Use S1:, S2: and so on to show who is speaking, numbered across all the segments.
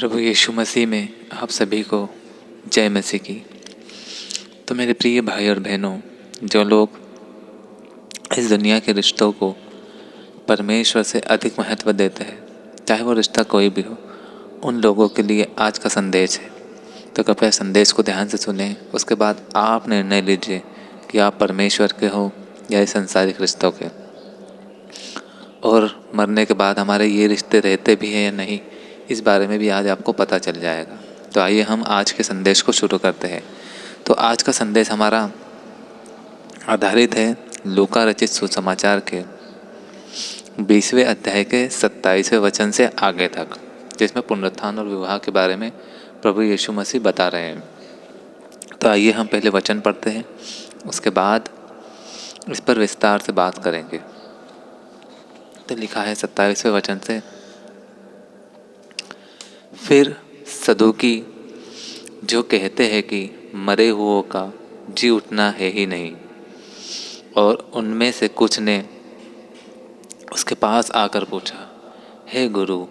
S1: प्रभु यीशु मसीह में आप सभी को जय मसीह की। तो मेरे प्रिय भाई और बहनों, जो लोग इस दुनिया के रिश्तों को परमेश्वर से अधिक महत्व देते हैं, चाहे वो रिश्ता कोई भी हो, उन लोगों के लिए आज का संदेश है। तो कृपया संदेश को ध्यान से सुनें, उसके बाद आप निर्णय लीजिए कि आप परमेश्वर के हो या इस संसारिक रिश्तों के। और मरने के बाद हमारे ये रिश्ते रहते भी हैं या नहीं, इस बारे में भी आज आपको पता चल जाएगा। तो आइए हम आज के संदेश को शुरू करते हैं। तो आज का संदेश हमारा आधारित है लूका रचित सुसमाचार के 20वें अध्याय के 27वें वचन से आगे तक, जिसमें पुनरुत्थान और विवाह के बारे में प्रभु यीशु मसीह बता रहे हैं। तो आइए हम पहले वचन पढ़ते हैं, उसके बाद इस पर विस्तार से बात करेंगे। तो लिखा है 27वें वचन से, फिर सदूकी जो कहते हैं कि मरे हुओं का जी उठना है ही नहीं, और उनमें से कुछ ने उसके पास आकर पूछा, हे गुरु,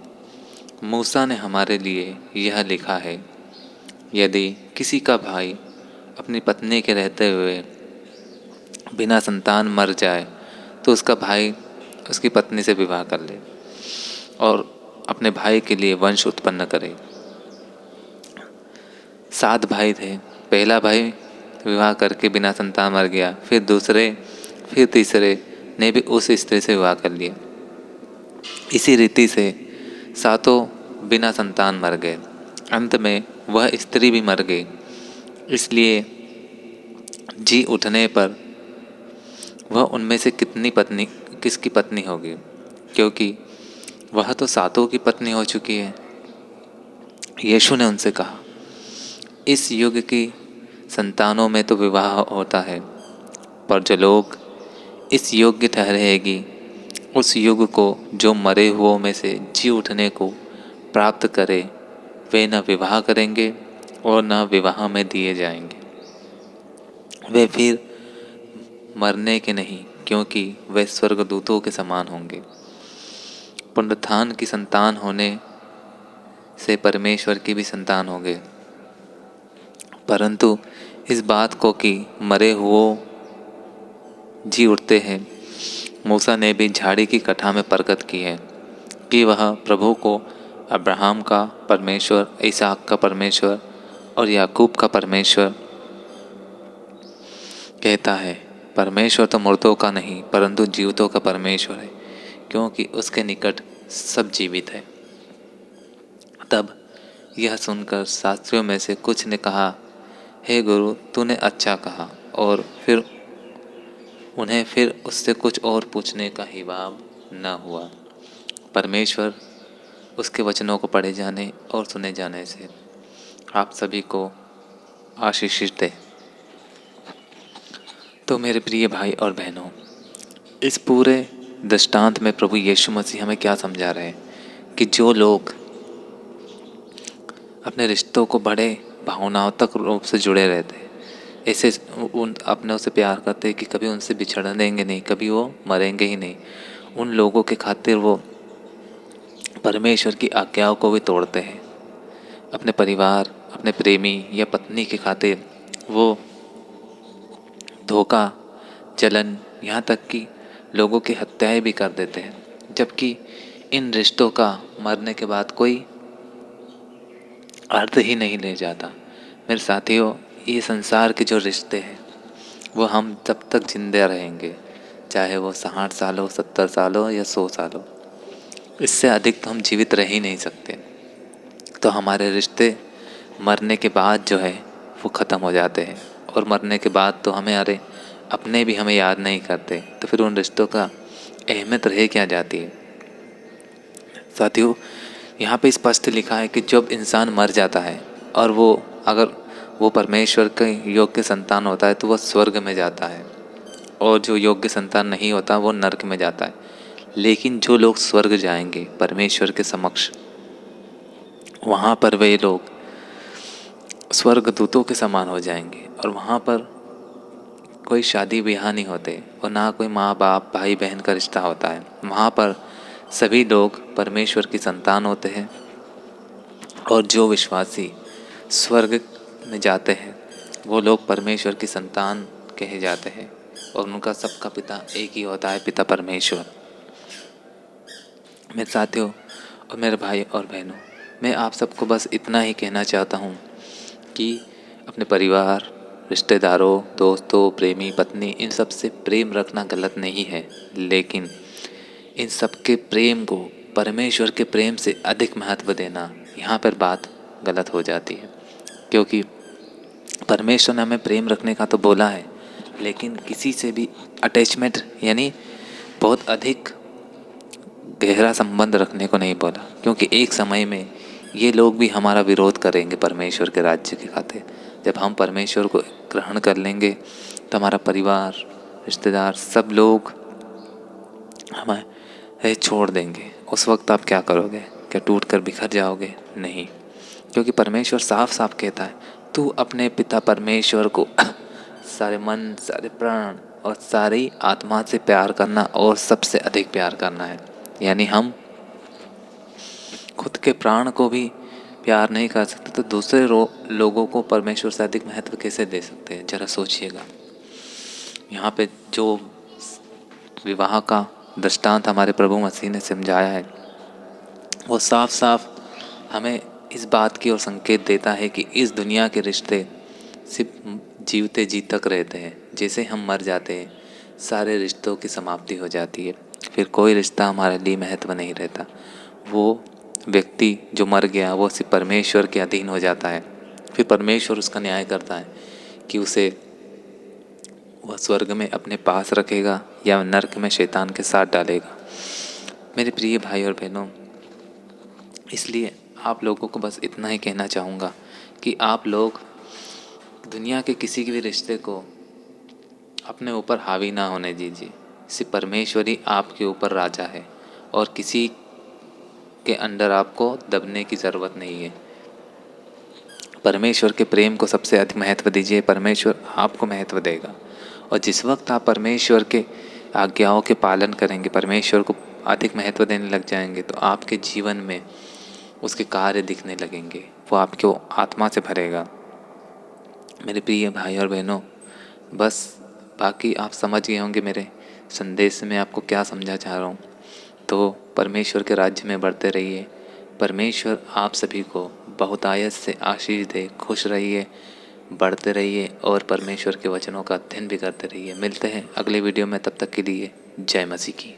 S1: मूसा ने हमारे लिए यह लिखा है, यदि किसी का भाई अपनी पत्नी के रहते हुए बिना संतान मर जाए तो उसका भाई उसकी पत्नी से विवाह कर ले और अपने भाई के लिए वंश उत्पन्न करे। 7 भाई थे। पहला भाई विवाह करके बिना संतान मर गया, फिर दूसरे, फिर तीसरे ने भी उस स्त्री से विवाह कर लिया। इसी रीति से 7 बिना संतान मर गए। अंत में वह स्त्री भी मर गई। इसलिए जी उठने पर वह उनमें से किसकी पत्नी होगी, क्योंकि वह तो 7 की पत्नी हो चुकी है। यीशु ने उनसे कहा, इस युग की संतानों में तो विवाह होता है, पर जो लोग इस योग्य ठहरेगी, उस युग को जो मरे हुओं में से जी उठने को प्राप्त करे, वे न विवाह करेंगे और न विवाह में दिए जाएंगे। वे फिर मरने के नहीं, क्योंकि वे स्वर्गदूतों के समान होंगे। पुनरुत्थान की संतान होने से परमेश्वर की भी संतान होंगे, परंतु इस बात को कि मरे हुओं जी उठते हैं, मूसा ने भी झाड़ी की कथा में प्रकट की है कि वह प्रभु को अब्राहम का परमेश्वर, इसहाक का परमेश्वर और याकूब का परमेश्वर कहता है। परमेश्वर तो मुर्दों का नहीं, परंतु जीवितों का परमेश्वर है, क्योंकि उसके निकट सब जीवित है। तब यह सुनकर शास्त्रियों में से कुछ ने कहा, हे गुरु, तूने अच्छा कहा। और फिर उन्हें फिर उससे कुछ और पूछने का हिवाब न हुआ। परमेश्वर उसके वचनों को पढ़े जाने और सुने जाने से आप सभी को आशीषित दे। तो मेरे प्रिय भाई और बहनों, इस पूरे दृष्टांत में प्रभु यीशु मसीह हमें क्या समझा रहे हैं कि जो लोग अपने रिश्तों को बड़े भावनात्मक रूप से जुड़े रहते हैं, ऐसे उन अपने से प्यार करते हैं कि कभी उनसे बिछड़ देंगे नहीं, कभी वो मरेंगे ही नहीं, उन लोगों के खातिर वो परमेश्वर की आज्ञाओं को भी तोड़ते हैं। अपने परिवार, अपने प्रेमी या पत्नी के खातिर वो धोखा, जलन, यहाँ तक कि लोगों की हत्याएं भी कर देते हैं, जबकि इन रिश्तों का मरने के बाद कोई अर्थ ही नहीं ले जाता। मेरे साथियों, ये संसार के जो रिश्ते हैं वो हम तब तक जिंदा रहेंगे, चाहे वो 60 साल हो, 70 साल हो या 100 साल हो। इससे अधिक तो हम जीवित रह ही नहीं सकते। तो हमारे रिश्ते मरने के बाद जो है वो ख़त्म हो जाते हैं, और मरने के बाद तो हमें अपने भी हमें याद नहीं करते। तो फिर उन रिश्तों का अहमियत रह क्या जाती है। साथियों, यहाँ पे स्पष्ट लिखा है कि जब इंसान मर जाता है और वो अगर वो परमेश्वर के योग्य संतान होता है तो वह स्वर्ग में जाता है, और जो योग्य संतान नहीं होता वो नरक में जाता है। लेकिन जो लोग स्वर्ग जाएंगे परमेश्वर के समक्ष, वहाँ पर वे लोग स्वर्गदूतों के समान हो जाएंगे, और वहाँ पर कोई शादी ब्याह नहीं होते और ना कोई माँ बाप, भाई बहन का रिश्ता होता है। वहाँ पर सभी लोग परमेश्वर की संतान होते हैं और जो विश्वासी स्वर्ग में जाते हैं वो लोग परमेश्वर की संतान कहे जाते हैं और उनका सबका पिता एक ही होता है, पिता परमेश्वर। मेरे साथियों और मेरे भाई और बहनों, मैं आप सबको बस इतना ही कहना चाहता हूँ कि अपने परिवार, रिश्तेदारों, दोस्तों, प्रेमी, पत्नी, इन सब से प्रेम रखना गलत नहीं है, लेकिन इन सब के प्रेम को परमेश्वर के प्रेम से अधिक महत्व देना, यहाँ पर बात गलत हो जाती है। क्योंकि परमेश्वर ने हमें प्रेम रखने का तो बोला है, लेकिन किसी से भी अटैचमेंट यानी बहुत अधिक गहरा संबंध रखने को नहीं बोला। क्योंकि एक समय में ये लोग भी हमारा विरोध करेंगे परमेश्वर के राज्य के खातिर। जब हम परमेश्वर को ग्रहण कर लेंगे तो हमारा परिवार, रिश्तेदार, सब लोग हमें छोड़ देंगे। उस वक्त आप क्या करोगे? क्या टूट कर बिखर जाओगे? नहीं, क्योंकि परमेश्वर साफ साफ कहता है, तू अपने पिता परमेश्वर को सारे मन, सारे प्राण और सारी आत्मा से प्यार करना और सबसे अधिक प्यार करना है। यानी हम खुद के प्राण को भी प्यार नहीं कर सकते तो दूसरे लोगों को परमेश्वर से अधिक महत्व कैसे दे सकते हैं? जरा सोचिएगा। यहाँ पे जो विवाह का दृष्टांत हमारे प्रभु मसीह ने समझाया है वो साफ साफ हमें इस बात की ओर संकेत देता है कि इस दुनिया के रिश्ते सिर्फ जीवते जी तक रहते हैं। जैसे हम मर जाते हैं सारे रिश्तों की समाप्ति हो जाती है, फिर कोई रिश्ता हमारे लिए महत्व नहीं रहता। वो व्यक्ति जो मर गया वो सिर्फ परमेश्वर के अधीन हो जाता है। फिर परमेश्वर उसका न्याय करता है कि उसे वह स्वर्ग में अपने पास रखेगा या नरक में शैतान के साथ डालेगा। मेरे प्रिय भाई और बहनों, इसलिए आप लोगों को बस इतना ही कहना चाहूँगा कि आप लोग दुनिया के किसी भी रिश्ते को अपने ऊपर हावी ना होने दीजिए। सिर्फ परमेश्वर ही आपके ऊपर राजा है और किसी के अंडर आपको दबने की ज़रूरत नहीं है। परमेश्वर के प्रेम को सबसे अधिक महत्व दीजिए, परमेश्वर आपको महत्व देगा। और जिस वक्त आप परमेश्वर के आज्ञाओं के पालन करेंगे, परमेश्वर को अधिक महत्व देने लग जाएंगे, तो आपके जीवन में उसके कार्य दिखने लगेंगे, वो आपको आत्मा से भरेगा। मेरे प्रिय भाई और बहनों, बस बाकी आप समझ गए होंगे मेरे संदेश में आपको क्या समझा चाह रहा हूँ। तो परमेश्वर के राज्य में बढ़ते रहिए। परमेश्वर आप सभी को बहुतायत से आशीष दे। खुश रहिए, बढ़ते रहिए और परमेश्वर के वचनों का अध्ययन भी करते रहिए। मिलते हैं अगले वीडियो में, तब तक के लिए जय मसीह की।